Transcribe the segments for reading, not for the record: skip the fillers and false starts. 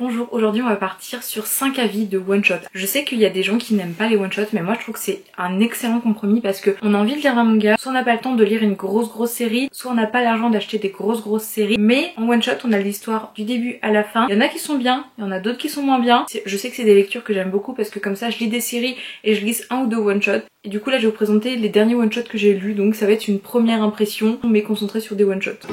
Bonjour, aujourd'hui on va partir sur 5 avis de one shot. Je sais qu'il y a des gens qui n'aiment pas les one shots, mais moi je trouve que c'est un excellent compromis parce qu'on a envie de lire un manga, soit on n'a pas le temps de lire une grosse série, soit on n'a pas l'argent d'acheter des grosses séries, mais en one shot on a l'histoire du début à la fin. Il y en a qui sont bien, il y en a d'autres qui sont moins bien. Je sais que c'est des lectures que j'aime beaucoup parce que comme ça je lis des séries et je lis un ou deux one shots. Et du coup là je vais vous présenter les derniers one shots que j'ai lus, donc ça va être une première impression mais concentrée sur des one shots.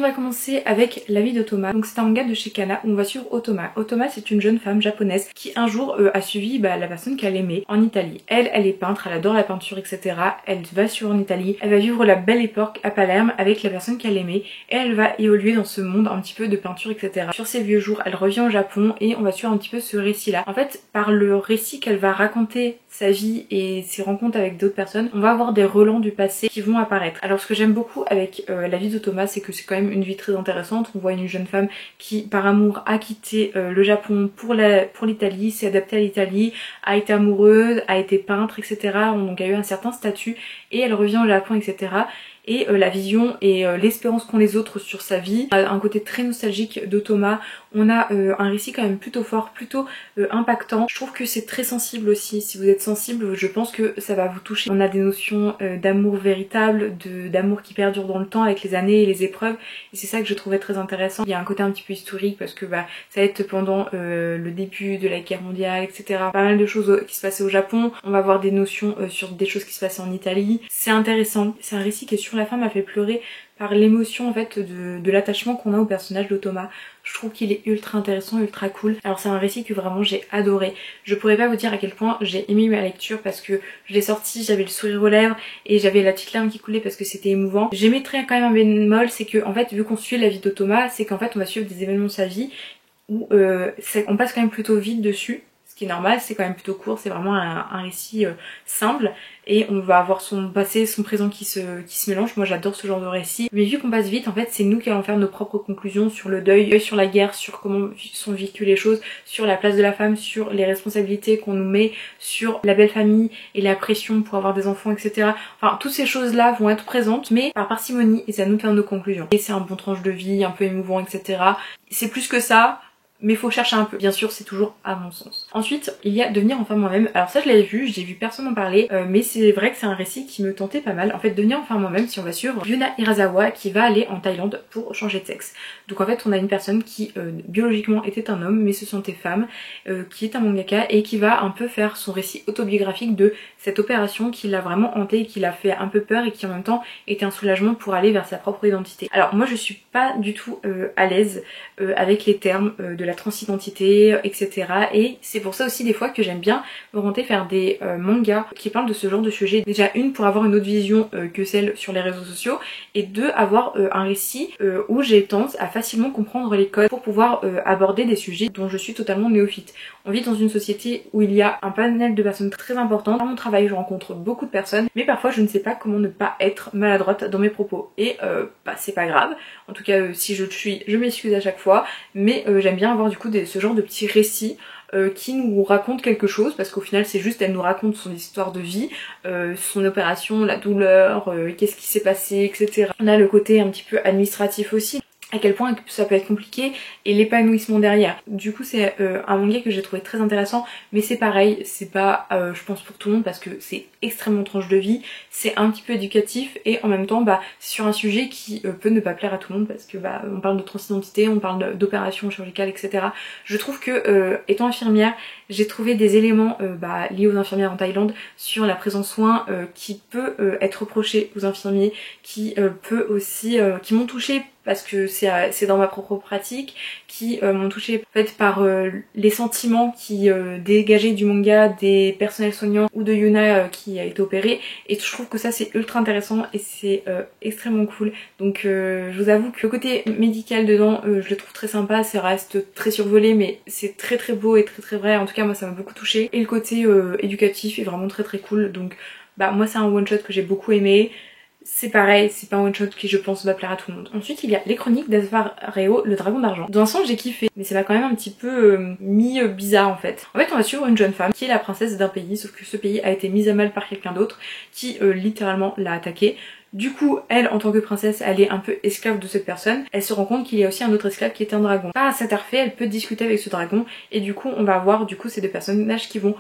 On va commencer avec La vie d'Otoma. Donc c'est un manga de chez Kana où on va suivre Otoma. Otoma c'est une jeune femme japonaise qui un jour a suivi la personne qu'elle aimait en Italie. Elle est peintre, elle adore la peinture etc. Elle va suivre en Italie, elle va vivre la belle époque à Palerme avec la personne qu'elle aimait et elle va évoluer dans ce monde un petit peu de peinture etc. Sur ses vieux jours elle revient au Japon et on va suivre un petit peu ce récit là. En fait par le récit qu'elle va raconter sa vie et ses rencontres avec d'autres personnes, on va avoir des relents du passé qui vont apparaître. Alors ce que j'aime beaucoup avec La vie d'Otoma c'est que c'est quand même une vie très intéressante. On voit une jeune femme qui par amour a quitté le Japon pour l'Italie, s'est adaptée à l'Italie, a été amoureuse, a été peintre etc. Donc a eu un certain statut et elle revient au Japon etc. Et la vision et l'espérance qu'ont les autres sur sa vie. Un côté très nostalgique d'Otoma. On a un récit quand même plutôt fort, plutôt impactant. Je trouve que c'est très sensible aussi. Si vous êtes sensible, je pense que ça va vous toucher. On a des notions d'amour véritable, d'amour qui perdure dans le temps avec les années et les épreuves. Et c'est ça que je trouvais très intéressant. Il y a un côté un petit peu historique parce que ça va être pendant le début de la guerre mondiale, etc. Pas mal de choses qui se passaient au Japon. On va avoir des notions sur des choses qui se passaient en Italie. C'est intéressant. C'est un récit qui est sur la fin m'a fait pleurer par l'émotion en fait de l'attachement qu'on a au personnage d'Otoma. Je trouve qu'il est ultra intéressant, ultra cool. Alors c'est un récit que vraiment j'ai adoré. Je pourrais pas vous dire à quel point j'ai aimé ma lecture parce que je l'ai sorti, j'avais le sourire aux lèvres et j'avais la petite larme qui coulait parce que c'était émouvant. J'émettrais quand même un bémol, c'est que en fait vu qu'on suit la vie d'Otoma, c'est qu'en fait on va suivre des événements de sa vie où on passe quand même plutôt vite dessus. Ce qui est normal, c'est quand même plutôt court, c'est vraiment un récit simple et on va avoir son passé, son présent qui se mélangent. Moi j'adore ce genre de récit. Mais vu qu'on passe vite, en fait c'est nous qui allons faire nos propres conclusions sur le deuil, sur la guerre, sur comment sont vécues les choses, sur la place de la femme, sur les responsabilités qu'on nous met, sur la belle famille et la pression pour avoir des enfants etc. Enfin toutes ces choses là vont être présentes mais par parcimonie et c'est à nous de faire nos conclusions. Et c'est un bon tranche de vie, un peu émouvant etc. C'est plus que ça. Mais faut chercher un peu, bien sûr c'est toujours à mon sens. Ensuite il y a Devenir enfin moi-même. Alors ça je l'avais vu, j'ai vu personne en parler, mais c'est vrai que c'est un récit qui me tentait pas mal. En fait Devenir enfin moi-même, si on va suivre Yuna Hirasawa qui va aller en Thaïlande pour changer de sexe. Donc en fait on a une personne qui biologiquement était un homme mais se sentait femme, qui est un mangaka et qui va un peu faire son récit autobiographique de cette opération qui l'a vraiment hanté et qui l'a fait un peu peur et qui en même temps était un soulagement pour aller vers sa propre identité. Alors moi je suis pas du tout à l'aise avec les termes de la transidentité etc. Et c'est pour ça aussi des fois que j'aime bien m'orienter faire des mangas qui parlent de ce genre de sujet. Déjà une pour avoir une autre vision que celle sur les réseaux sociaux et deux avoir un récit où j'ai tendance à facilement comprendre les codes pour pouvoir aborder des sujets dont je suis totalement néophyte. On vit dans une société où il y a un panel de personnes très importantes. Dans mon travail je rencontre beaucoup de personnes mais parfois je ne sais pas comment ne pas être maladroite dans mes propos et c'est pas grave. En tout cas si je le suis je m'excuse à chaque fois mais j'aime bien avoir du coup ce genre de petits récits qui nous racontent quelque chose parce qu'au final c'est juste elle nous raconte son histoire de vie, son opération, la douleur, qu'est-ce qui s'est passé etc. On a le côté un petit peu administratif aussi, à quel point ça peut être compliqué et l'épanouissement derrière. Du coup c'est un manga que j'ai trouvé très intéressant mais c'est pareil, c'est pas je pense pour tout le monde parce que c'est extrêmement tranche de vie, c'est un petit peu éducatif et en même temps sur un sujet qui peut ne pas plaire à tout le monde parce que on parle de transidentité, on parle d'opérations chirurgicales etc. Je trouve que étant infirmière j'ai trouvé des éléments liés aux infirmières en Thaïlande sur la prise en soins qui peut être reproché aux infirmiers, qui peut aussi qui m'ont touchée parce que c'est dans ma propre pratique, qui m'ont touchée en fait par les sentiments qui dégageaient du manga des personnels soignants ou de Yuna qui a été opérée et je trouve que ça c'est ultra intéressant et c'est extrêmement cool. Donc je vous avoue que le côté médical dedans je le trouve très sympa, ça reste très survolé mais c'est très beau et très vrai, en tout cas moi ça m'a beaucoup touchée et le côté éducatif est vraiment très cool. Donc moi c'est un one shot que j'ai beaucoup aimé. C'est pareil, c'est pas un one shot qui je pense va plaire à tout le monde. Ensuite il y a Les Chroniques d'Asvareo, le dragon d'argent. Dans l'ensemble j'ai kiffé, mais ça m'a quand même un petit peu mis bizarre en fait. En fait on va suivre une jeune femme qui est la princesse d'un pays, sauf que ce pays a été mis à mal par quelqu'un d'autre qui littéralement l'a attaquée. Du coup, elle, en tant que princesse, elle est un peu esclave de cette personne. Elle se rend compte qu'il y a aussi un autre esclave qui est un dragon. Par cet arfait, elle peut discuter avec ce dragon et du coup, on va avoir du coup ces deux personnages qui vont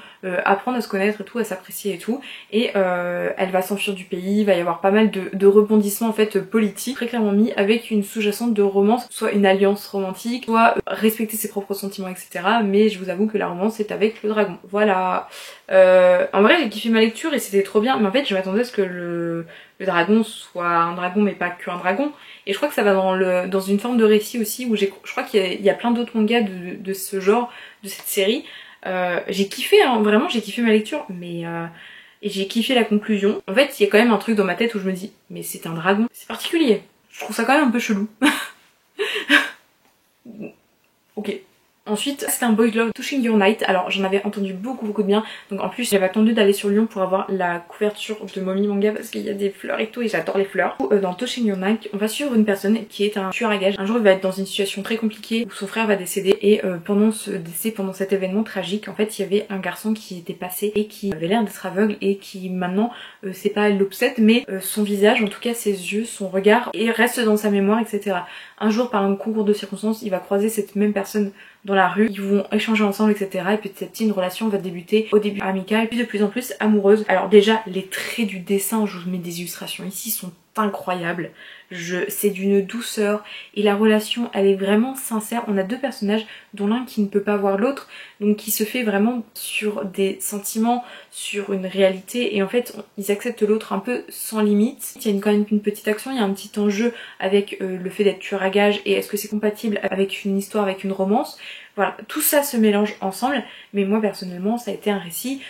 apprendre à se connaître et tout, à s'apprécier et tout. Et elle va s'enfuir du pays, il va y avoir pas mal de rebondissements en fait politiques, très clairement mis avec une sous-jacente de romance, soit une alliance romantique, soit respecter ses propres sentiments, etc. Mais je vous avoue que la romance est avec le dragon. Voilà. En vrai, j'ai kiffé ma lecture et c'était trop bien, mais en fait, je m'attendais à ce que le dragon soit un dragon, mais pas qu'un dragon. Et je crois que ça va dans une forme de récit aussi, où je crois qu'il y a plein d'autres mangas de ce genre, de cette série. J'ai kiffé, hein, vraiment, j'ai kiffé ma lecture, mais et j'ai kiffé la conclusion. En fait, il y a quand même un truc dans ma tête où je me dis, mais c'est un dragon. C'est particulier. Je trouve ça quand même un peu chelou. Ok. Ensuite, c'est un boys love Touching Your Night. Alors j'en avais entendu beaucoup de bien. Donc en plus j'avais attendu d'aller sur Lyon pour avoir la couverture de Mommy Manga parce qu'il y a des fleurs et tout et j'adore les fleurs. Dans Touching Your Night, on va suivre une personne qui est un tueur à gages. Un jour il va être dans une situation très compliquée où son frère va décéder et pendant ce décès, pendant cet événement tragique, en fait il y avait un garçon qui était passé et qui avait l'air d'être aveugle et qui maintenant, c'est pas l'obsède mais son visage, en tout cas ses yeux, son regard et reste dans sa mémoire, etc. Un jour par un concours de circonstances, il va croiser cette même personne dans la rue, ils vont échanger ensemble, etc. Et petit à petit une relation va débuter au début amicale puis de plus en plus amoureuse. Alors déjà les traits du dessin, je vous mets des illustrations ici, sont incroyables. C'est d'une douceur et la relation elle est vraiment sincère. On a deux personnages dont l'un qui ne peut pas voir l'autre, donc qui se fait vraiment sur des sentiments, sur une réalité et en fait ils acceptent l'autre un peu sans limite. Il y a quand même une petite action, il y a un petit enjeu avec le fait d'être tueur à gages et est-ce que c'est compatible avec une histoire, avec une romance. Voilà, tout ça se mélange ensemble, mais moi personnellement ça a été un récit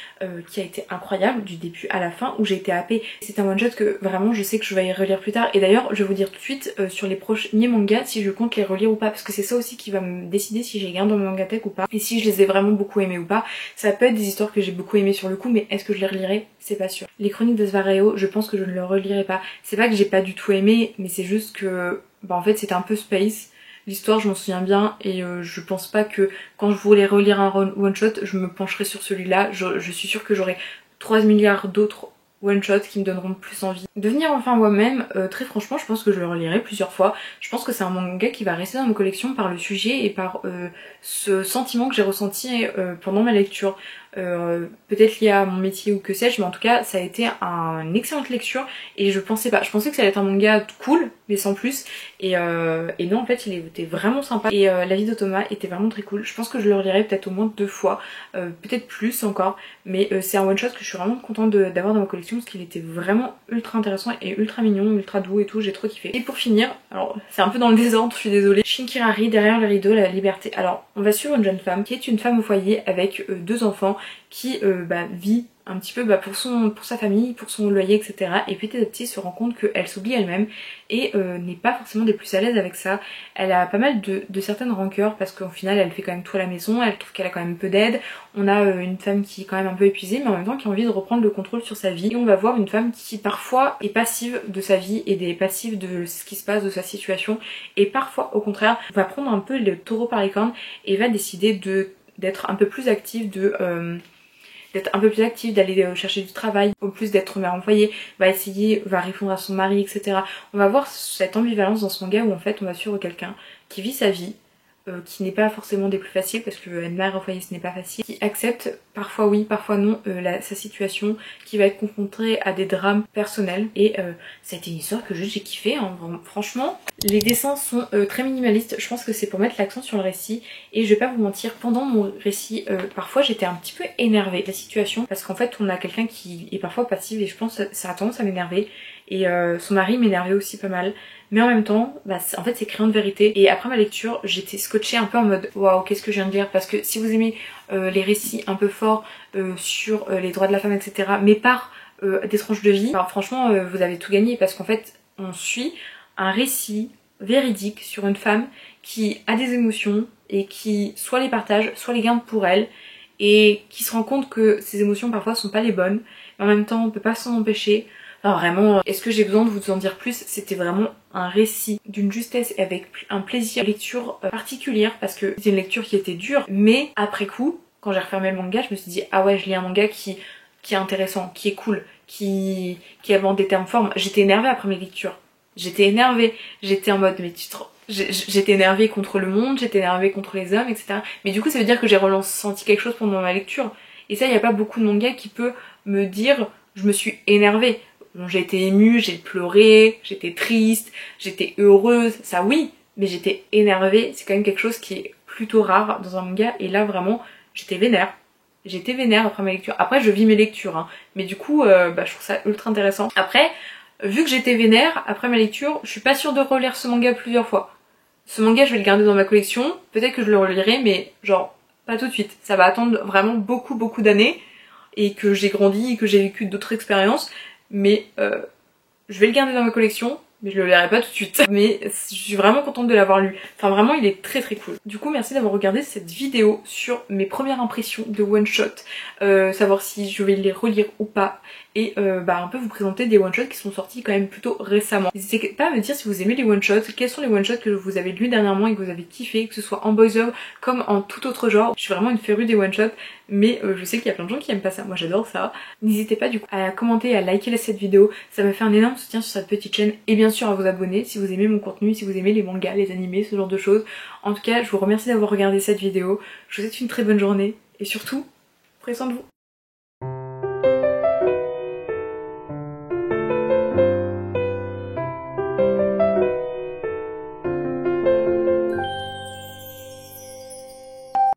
qui a été incroyable du début à la fin où j'ai été happée. C'est un one shot que vraiment je sais que je vais y relire plus tard et d'ailleurs je vais vous dire tout de suite sur les premiers mangas si je compte les relire ou pas parce que c'est ça aussi qui va me décider si j'ai gardé dans mon mangatech ou pas et si je les ai vraiment beaucoup aimés ou pas. Ça peut être des histoires que j'ai beaucoup aimées sur le coup mais est-ce que je les relirai? C'est pas sûr. Les Chroniques de Svareo, je pense que je ne le relirai pas. C'est pas que j'ai pas du tout aimé mais c'est juste que bah en fait c'était un peu space. L'histoire je m'en souviens bien et je pense pas que quand je voulais relire un one shot je me pencherai sur celui-là. Je suis sûre que j'aurai 3 milliards d'autres one shot qui me donneront plus envie. Devenir enfin moi-même, très franchement je pense que je le relirai plusieurs fois. Je pense que c'est un manga qui va rester dans ma collection par le sujet et par ce sentiment que j'ai ressenti pendant ma lecture. Peut-être lié à mon métier ou que sais-je, mais en tout cas ça a été une excellente lecture et je pensais pas, je pensais que ça allait être un manga cool mais sans plus et non en fait il était vraiment sympa et la vie de Thomas était vraiment très cool. Je pense que je le relirai peut-être au moins 2 fois, peut-être plus encore, mais c'est un one shot que je suis vraiment contente d'avoir dans ma collection parce qu'il était vraiment ultra intéressant et ultra mignon, ultra doux et tout, j'ai trop kiffé. Et pour finir, alors c'est un peu dans le désordre, je suis désolée, Shinkirari, Derrière le rideau, la liberté. Alors on va suivre une jeune femme qui est une femme au foyer avec 2 enfants qui vit un petit peu pour sa famille, pour son loyer, etc. Et petit à petit se rend compte qu'elle s'oublie elle-même et n'est pas forcément des plus à l'aise avec ça. Elle a pas mal de certaines rancœurs parce qu'au final elle fait quand même tout à la maison, elle trouve qu'elle a quand même peu d'aide. On a une femme qui est quand même un peu épuisée mais en même temps qui a envie de reprendre le contrôle sur sa vie. Et on va voir une femme qui parfois est passive de sa vie et des passives de ce qui se passe, de sa situation. Et parfois au contraire va prendre un peu le taureau par les cornes et va décider d'être un peu plus active, d'aller chercher du travail, au plus d'être mère en foyer, va répondre à son mari, etc. On va voir cette ambivalence dans ce manga où en fait on va suivre quelqu'un qui vit sa vie, qui n'est pas forcément des plus faciles parce que être mère au foyer ce n'est pas facile, qui accepte parfois oui, parfois non sa situation, qui va être confrontée à des drames personnels et ça a été une histoire que j'ai kiffé, hein, franchement. Les dessins sont très minimalistes, je pense que c'est pour mettre l'accent sur le récit et je vais pas vous mentir, pendant mon récit parfois j'étais un petit peu énervée de la situation parce qu'en fait on a quelqu'un qui est parfois passif et je pense que ça a tendance à m'énerver et son mari m'énervait aussi pas mal. Mais en même temps, en fait c'est crayon de vérité. Et après ma lecture, j'étais scotchée un peu en mode waouh, qu'est-ce que je viens de lire. Parce que si vous aimez les récits un peu forts sur les droits de la femme, etc., mais par des tranches de vie, alors franchement vous avez tout gagné. Parce qu'en fait, on suit un récit véridique sur une femme qui a des émotions et qui soit les partage, soit les garde pour elle. Et qui se rend compte que ces émotions parfois sont pas les bonnes. Mais en même temps, on peut pas s'en empêcher. Alors vraiment, est-ce que j'ai besoin de vous en dire plus? C'était vraiment un récit d'une justesse et avec un plaisir de lecture particulière parce que c'était une lecture qui était dure, mais après coup, quand j'ai refermé le manga, je me suis dit ah ouais, je lis un manga qui est intéressant, qui est cool, qui inventent des termes forts. J'étais énervée après mes lectures. J'étais énervée. J'étais en mode mais j'étais énervée contre le monde, j'étais énervée contre les hommes, etc. Mais du coup ça veut dire que j'ai ressenti quelque chose pendant ma lecture. Et ça, il n'y a pas beaucoup de manga qui peut me dire je me suis énervée. Bon, j'ai été émue, j'ai pleuré, j'étais triste, j'étais heureuse, ça oui, mais j'étais énervée, c'est quand même quelque chose qui est plutôt rare dans un manga, et là vraiment, j'étais vénère. J'étais vénère après ma lecture. Après, je vis mes lectures, hein. Mais du coup, je trouve ça ultra intéressant. Après, vu que j'étais vénère après ma lecture, je suis pas sûre de relire ce manga plusieurs fois. Ce manga, je vais le garder dans ma collection, peut-être que je le relirai, mais genre, pas tout de suite. Ça va attendre vraiment beaucoup d'années, et que j'ai grandi, et que j'ai vécu d'autres expériences, mais je vais le garder dans ma collection, mais je le lirai pas tout de suite. Mais je suis vraiment contente de l'avoir lu. Enfin vraiment il est très cool. Du coup merci d'avoir regardé cette vidéo sur mes premières impressions de one shot, savoir si je vais les relire ou pas, et un peu vous présenter des one shots qui sont sortis quand même plutôt récemment. N'hésitez pas à me dire si vous aimez les one shots, quels sont les one shots que vous avez lus dernièrement et que vous avez kiffé, que ce soit en boys love comme en tout autre genre. Je suis vraiment une férue des one shots, mais je sais qu'il y a plein de gens qui aiment pas ça, moi j'adore ça. N'hésitez pas du coup à commenter, à liker cette vidéo, ça me fait un énorme soutien sur cette petite chaîne, et bien sûr à vous abonner si vous aimez mon contenu, si vous aimez les mangas, les animés, ce genre de choses. En tout cas je vous remercie d'avoir regardé cette vidéo, je vous souhaite une très bonne journée, et surtout, prenez soin de vous.